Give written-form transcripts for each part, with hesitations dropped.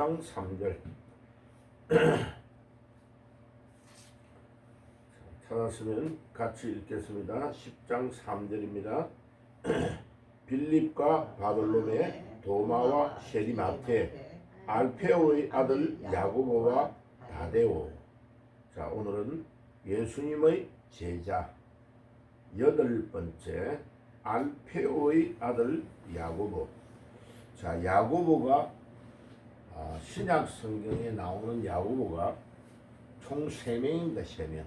10장 3절. 찾았으면 같이 읽겠습니다. 10장 3절입니다. 빌립과 바돌롬의 도마와 셰리마테, 알페오의 아들 야고보와 다데오. 자, 오늘은 예수님의 제자 여덟 번째 알페오의 아들 야고보. 자, 야고보가 신약 성경에 나오는 야고보가 총 3명입니다. 3명.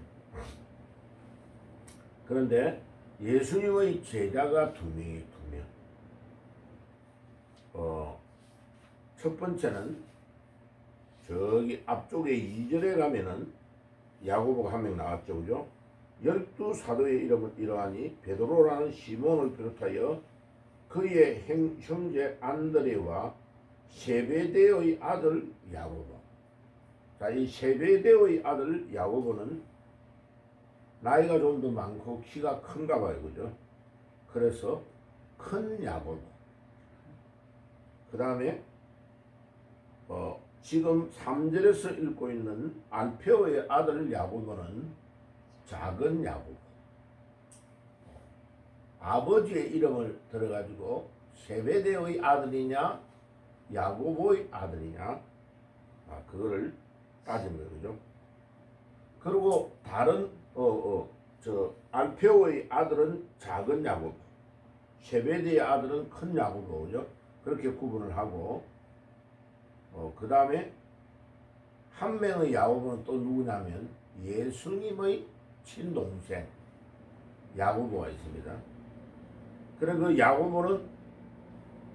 그런데 예수님의 제자가 2명이 2명. 첫 번째는 저기 앞쪽에 2절에 가면은 야고보가 1명 나왔죠. 그죠? 12사도의 이름은 이러하니 베드로라는 시몬을 비롯하여 그의 형제 안드레와 세베대의 아들 야고보. 자, 이 세베대의 아들 야고보는 나이가 좀 더 많고 키가 큰가 봐요. 그죠? 그래서 큰 야고보. 그 다음에 지금 3절에서 읽고 있는 알페오의 아들 야고보는 작은 야고보. 아버지의 이름을 들어가지고 세베대의 아들이냐 야고보의 아들이냐 그거를 따지는 거예요. 그죠? 그리고 다른 알페오의 아들은 작은 야고보, 세베대의 아들은 큰 야고보. 그죠? 그렇게 구분을 하고 그 다음에 한 명의 야고보는 또 누구냐면 예수님의 친동생 야고보가 있습니다. 그래 그 야고보는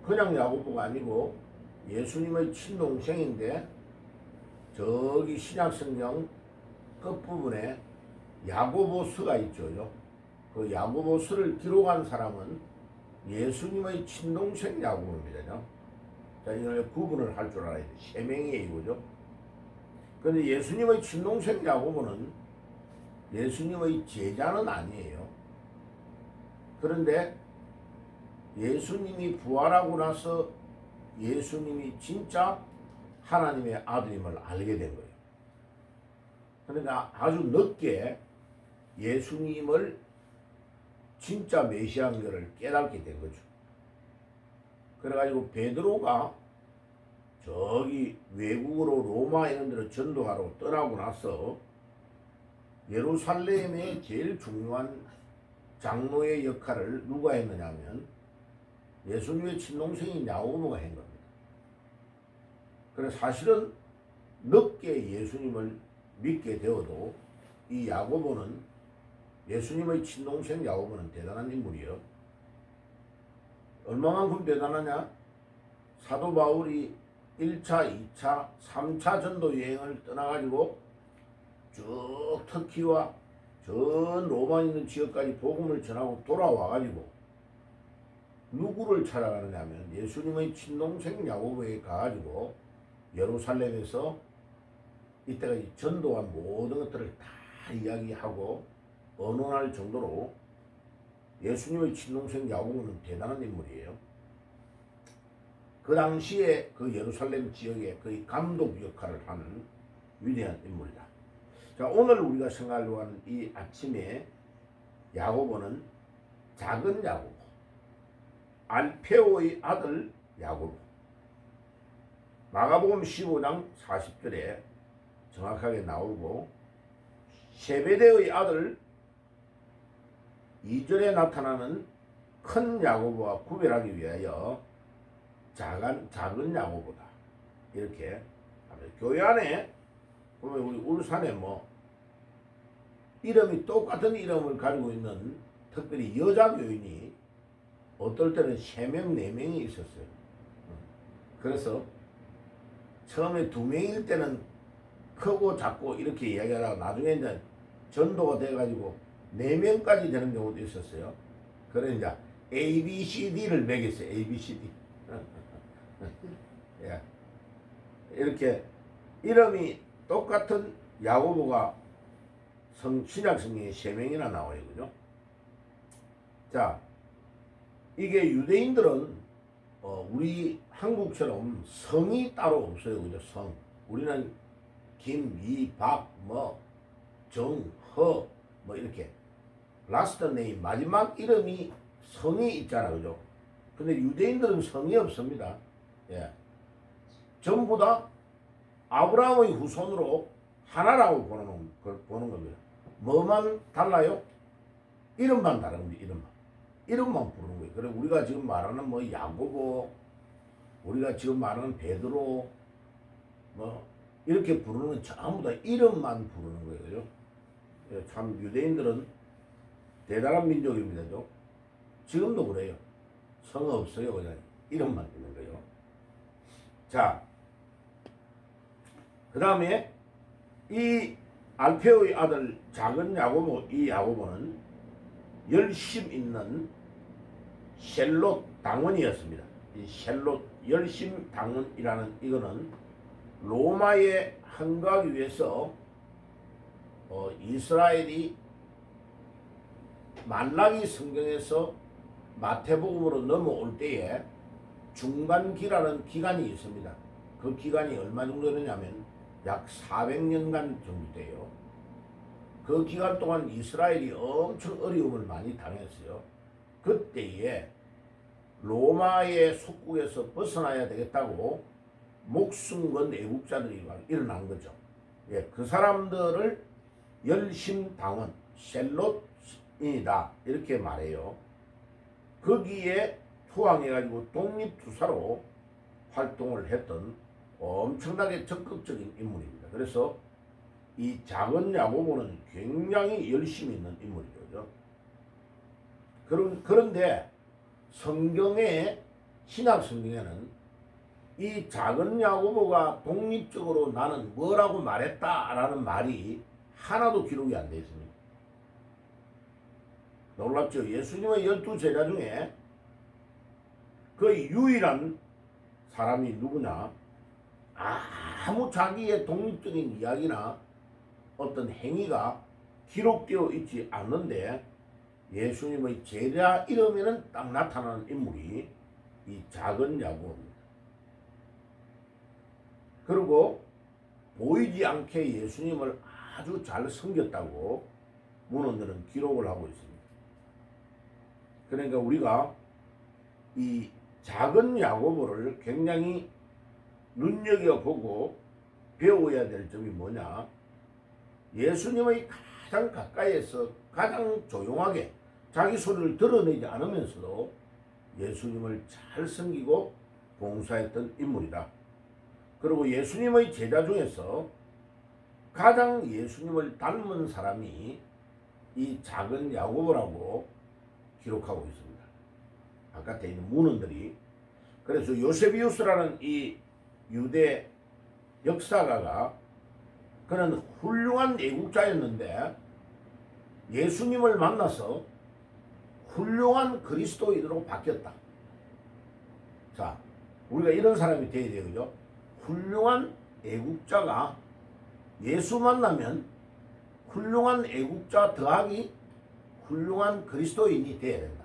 그냥 야고보가 아니고 예수님의 친동생인데 저기 신약성경 끝부분에 야고보서가 있죠. 그 야고보서를 기록한 사람은 예수님의 친동생 야고보입니다. 자, 이걸 구분을 할 줄 알아야 돼. 3명이에요. 이거죠. 그런데 예수님의 친동생 야고보는 예수님의 제자는 아니에요. 그런데 예수님이 부활하고 나서 예수님이 진짜 하나님의 아들임을 알게 된 거예요. 그러니까 아주 늦게 예수님을 진짜 메시아인 것을 깨닫게 된 거죠. 그래가지고 베드로가 저기 외국으로 로마 이런 데로 전도하러 떠나고 나서 예루살렘의 제일 중요한 장로의 역할을 누가 했느냐면 예수님의 친동생인 야고보가 한 겁니다. 그래서 사실은 늦게 예수님을 믿게 되어도 이 야고보는 예수님의 친동생 야고보는 대단한 인물이에요. 얼마만큼 대단하냐? 사도 바울이 1차, 2차, 3차 전도 여행을 떠나가지고 쭉 터키와 전 로마 있는 지역까지 복음을 전하고 돌아와가지고 누구를 찾아가느냐면 예수님의 친동생 야고보에 가가지고 예루살렘에서 이때까지 전도한 모든 것들을 다 이야기하고 언언할 정도로 예수님의 친동생 야고보는 대단한 인물이에요. 그 당시에 그 예루살렘 지역에 거의 감독 역할을 하는 위대한 인물이다. 자, 오늘 우리가 생각하려고 하는 이 아침에 야고보는 작은 야고보, 알페오의 아들 야고보. 마가복음 15장 40절에 정확하게 나오고 세베대의 아들 2절에 나타나는 큰 야고보와 구별하기 위하여 작은 야고보다 이렇게 합니다. 교회 안에 보면 우리 울산에 이름이 똑같은 이름을 가지고 있는 특별히 여자 교인이 어떨 때는 3명, 4명이 있었어요. 그래서 처음에 2명일 때는 크고 작고 이렇게 이야기하다가 나중에 이제 전도가 돼가지고 4명까지 되는 경우도 있었어요. 그래 이제 A, B, C, D를 매겼어요. A, B, C, D. 예. 이렇게 이름이 똑같은 야고보가 신약 성경에 3명이나 나와요. 그죠? 자, 이게 유대인들은 우리 한국처럼 성이 따로 없어요. 그죠? 성. 우리는 김, 이, 박, 정, 허, 이렇게 라스트 네임, 마지막 이름이 성이 있잖아. 그죠? 근데 유대인들은 성이 없습니다. 예. 전부 다 아브라함의 후손으로 하나라고 보는 겁니다. 뭐만 달라요? 이름만 다른 겁니다. 이름만 부르는 거예요. 그래 우리가 지금 말하는 야고보, 우리가 지금 말하는 베드로, 이렇게 부르는 건 전부 다 이름만 부르는 거예요. 그죠? 예, 참 유대인들은 대단한 민족입니다. 지금도 그래요. 성 없어요. 그냥 이름만 있는 거예요. 자, 그 다음에 이 알페오의 아들 작은 야고보, 이 야고보는 열심 있는 셀롯 당원이었습니다. 이 셀롯 열심 당원이라는 이거는 로마에 항거하기 위해서 이스라엘이 말라기 성경에서 마태복음으로 넘어올 때에 중간기라는 기간이 있습니다. 그 기간이 얼마 정도 되냐면 약 400년간 정도 돼요. 그 기간 동안 이스라엘이 엄청 어려움을 많이 당했어요. 그때에 로마의 속국에서 벗어나야 되겠다고 목숨 건 애국자들이 막 일어난 거죠. 예, 그 사람들을 열심당원, 셀롯인이다 이렇게 말해요. 거기에 투항해가지고 독립투사로 활동을 했던 엄청나게 적극적인 인물입니다. 그래서 이 작은 야고보는 굉장히 열심히 있는 인물이죠. 그런데 신약 성경에는 이 작은 야고보가 독립적으로 나는 뭐라고 말했다라는 말이 하나도 기록이 안 되어 있습니다. 놀랍죠? 예수님의 12제자 중에 그 유일한 사람이 누구냐? 아무 자기의 독립적인 이야기나 어떤 행위가 기록되어 있지 않는데 예수님의 제자 이름에는 딱 나타나는 인물이 이 작은 야고보입니다. 그리고 보이지 않게 예수님을 아주 잘 섬겼다고 문헌들은 기록을 하고 있습니다. 그러니까 우리가 이 작은 야고보를 굉장히 눈여겨보고 배워야 될 점이 뭐냐? 예수님의 가장 가까이에서 가장 조용하게 자기 소리를 드러내지 않으면서도 예수님을 잘 섬기고 봉사했던 인물이다. 그리고 예수님의 제자 중에서 가장 예수님을 닮은 사람이 이 작은 야고보라고 기록하고 있습니다. 바깥에 있는 문헌들이. 그래서 요세비우스라는 이 유대 역사가가 그는 훌륭한 애국자였는데 예수님을 만나서 훌륭한 그리스도인으로 바뀌었다. 자, 우리가 이런 사람이 돼야 돼요. 그죠? 훌륭한 애국자가 예수 만나면 훌륭한 애국자 더하기 훌륭한 그리스도인이 돼야 된다.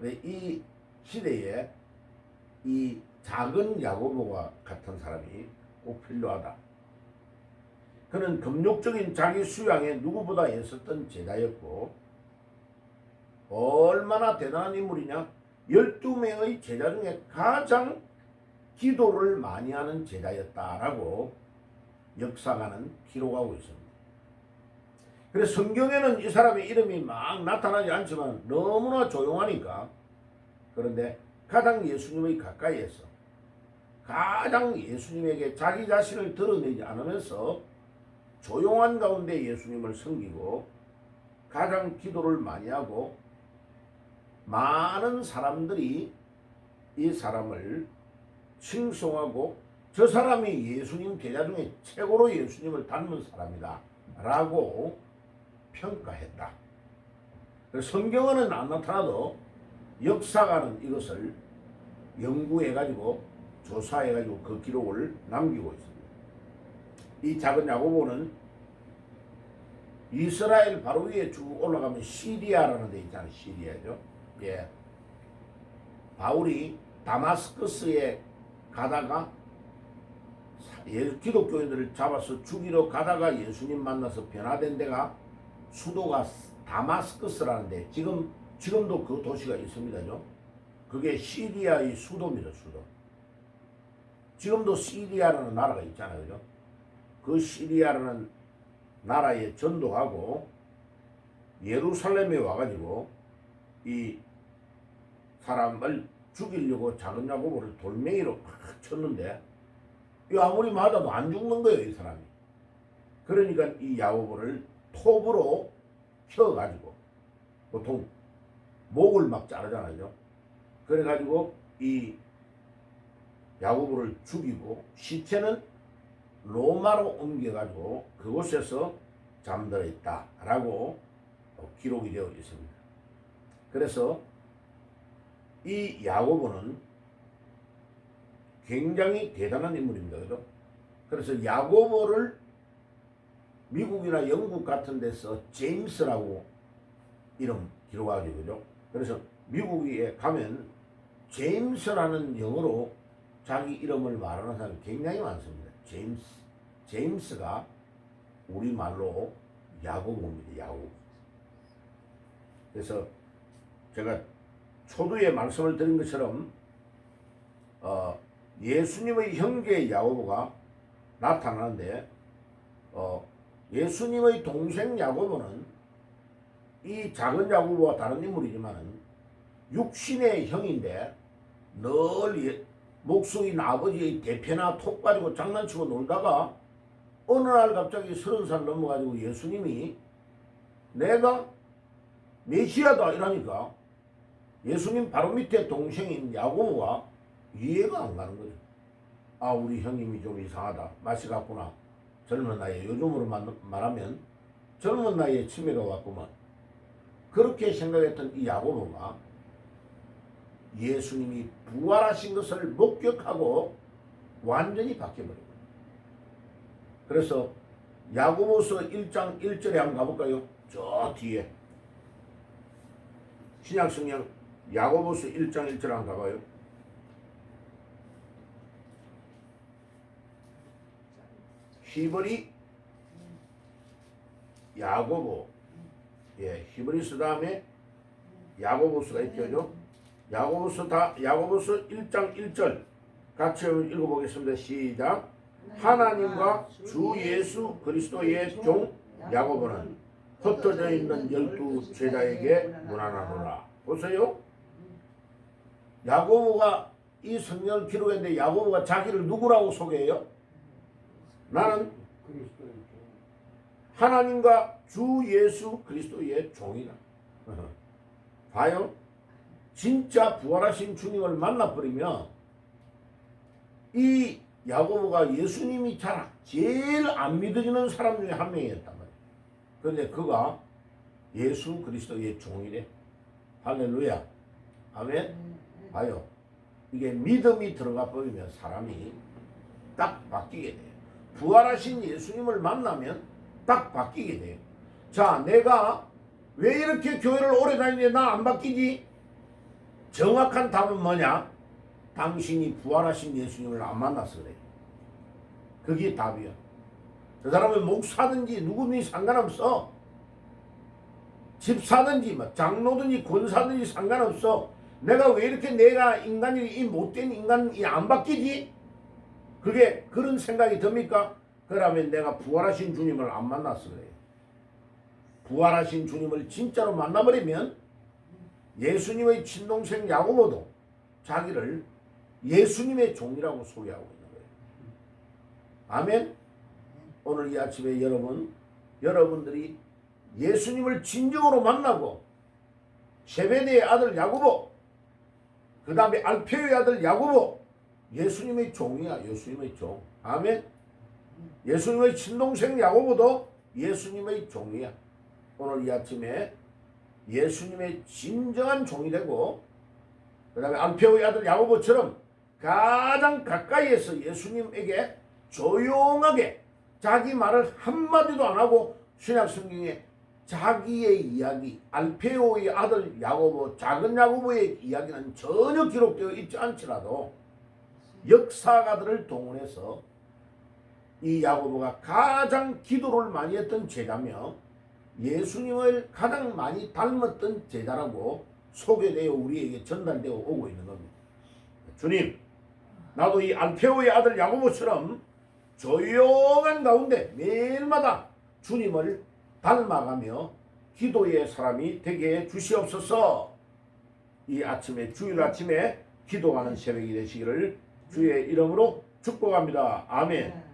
이 시대에 이 작은 야고보와 같은 사람이 꼭 필요하다. 그는 금욕적인 자기 수양에 누구보다 애썼던 제자였고 얼마나 대단한 인물이냐? 12명의 제자 중에 가장 기도를 많이 하는 제자였다라고 역사가는 기록하고 있습니다. 그래서 성경에는 이 사람의 이름이 막 나타나지 않지만 너무나 조용하니까, 그런데 가장 예수님의 가까이에서 가장 예수님에게 자기 자신을 드러내지 않으면서 조용한 가운데 예수님을 섬기고 가장 기도를 많이 하고 많은 사람들이 이 사람을 칭송하고 저 사람이 예수님 제자 중에 최고로 예수님을 닮은 사람이다 라고 평가했다. 성경에는 안 나타나도 역사가는 이것을 연구해가지고 조사해가지고 그 기록을 남기고 있습니다. 이 작은 야고보는 이스라엘 바로 위에 쭉 올라가면 시리아라는 데 있잖아요. 시리아죠. 예. 바울이 다마스커스에 가다가 기독교인들을 잡아서 죽이러 가다가 예수님 만나서 변화된 데가 수도가 다마스커스라는데 지금도 그 도시가 있습니다죠. 그게 시리아의 수도입니다. 수도. 지금도 시리아라는 나라가 있잖아요. 그죠? 그 시리아라는 나라에 전도하고 예루살렘에 와가지고 이 사람을 죽이려고 작은 야고보를 돌멩이로 팍 쳤는데 이 아무리 맞아도 안 죽는 거예요. 이 사람이. 그러니까 이 야고보를 톱으로 켜가지고 보통 목을 막 자르잖아요. 그래가지고 이 야고보를 죽이고 시체는 로마로 옮겨가지고 그곳에서 잠들어 있다라고 기록이 되어 있습니다. 그래서 이 야고보는 굉장히 대단한 인물입니다. 그죠? 그래서 야고보를 미국이나 영국 같은 데서 제임스라고 이름 기록하죠. 그죠? 그래서 미국에 가면 제임스라는 영어로 자기 이름을 말하는 사람이 굉장히 많습니다. 제임스가 우리말로 야고보입니다. 야고보. 그래서 제가 초두에 말씀을 드린 것처럼 예수님의 형제 야고보가 나타나는데 예수님의 동생 야고보는 이 작은 야고보와 다른 인물이지만 육신의 형인데 늘 목수인 아버지의 대패나 톱 가지고 장난치고 놀다가 어느 날 갑자기 30살 넘어가지고 예수님이 내가 메시아다 이러니까 예수님 바로 밑에 동생인 야고보가 이해가 안 가는 거죠. 아, 우리 형님이 좀 이상하다. 맛이 갔구나. 젊은 나이에, 요즘으로 말하면 젊은 나이에 치매가 왔구만. 그렇게 생각했던 이 야고보가 예수님이 부활하신 것을 목격하고 완전히 바뀌어버린 거예요. 그래서 야고보서 1장 1절에 한번 가볼까요? 저 뒤에 신약성경 야고보서 1장 1절에 한번 가봐요. 히브리 야고보, 히브리서 다음에 야고보서가 있죠. 야고보서 1장 1절 같이 읽어보겠습니다. 시작. 하나님과 주 예수 그리스도의 종 야고보는 흩어져 있는 12 제자에게 문안하노라. 보세요. 야고보가 이 성경을 기록했는데 야고보가 자기를 누구라고 소개해요? 나는 하나님과 주 예수 그리스도의 종이다. 봐요. 진짜 부활하신 주님을 만나버리면 이 야고보가 예수님이 제일 안 믿어지는 사람 중에 한 명이었단 말이에요. 그런데 그가 예수 그리스도의 종이래. 할렐루야. 아멘. 봐요. 이게 믿음이 들어가 버리면 사람이 딱 바뀌게 돼요. 부활하신 예수님을 만나면 딱 바뀌게 돼요. 자, 내가 왜 이렇게 교회를 오래 다니는데 나 안 바뀌지? 정확한 답은 뭐냐? 당신이 부활하신 예수님을 안 만나서 그래. 그게 답이야. 그 사람은 목사든지 누구든지 상관없어. 집사든지 장로든지 권사든지 상관없어. 내가 왜 이렇게 내가 인간이 이 못된 인간이 안 바뀌지? 그게 그런 생각이 듭니까? 그러면 내가 부활하신 주님을 안 만나서 그래요. 부활하신 주님을 진짜로 만나버리면 예수님의 친동생 야고보도 자기를 예수님의 종이라고 소개하고 있는 거예요. 아멘. 오늘 이 아침에 여러분들이 예수님을 진정으로 만나고 세베대의 아들 야고보, 그 다음에 알페오의 아들 야고보, 예수님의 종이야. 예수님의 종. 아멘. 예수님의 친동생 야고보도 예수님의 종이야. 오늘 이 아침에 예수님의 진정한 종이 되고 그 다음에 알페오의 아들 야고보처럼 가장 가까이에서 예수님에게 조용하게 자기 말을 한마디도 안 하고 신약성경에 자기의 이야기, 알페오의 아들 야고보, 작은 야고보의 이야기는 전혀 기록되어 있지 않더라도 역사가들을 동원해서 이 야고보가 가장 기도를 많이 했던 제자며 예수님을 가장 많이 닮았던 제자라고 소개되어 우리에게 전달되어 오고 있는 겁니다. 주님, 나도 이 알페오의 아들 야고보처럼 조용한 가운데 매일마다 주님을 닮아가며 기도의 사람이 되게 해 주시옵소서. 이 아침에, 주일 아침에 기도하는 새벽이 되시기를 주의 이름으로 축복합니다. 아멘.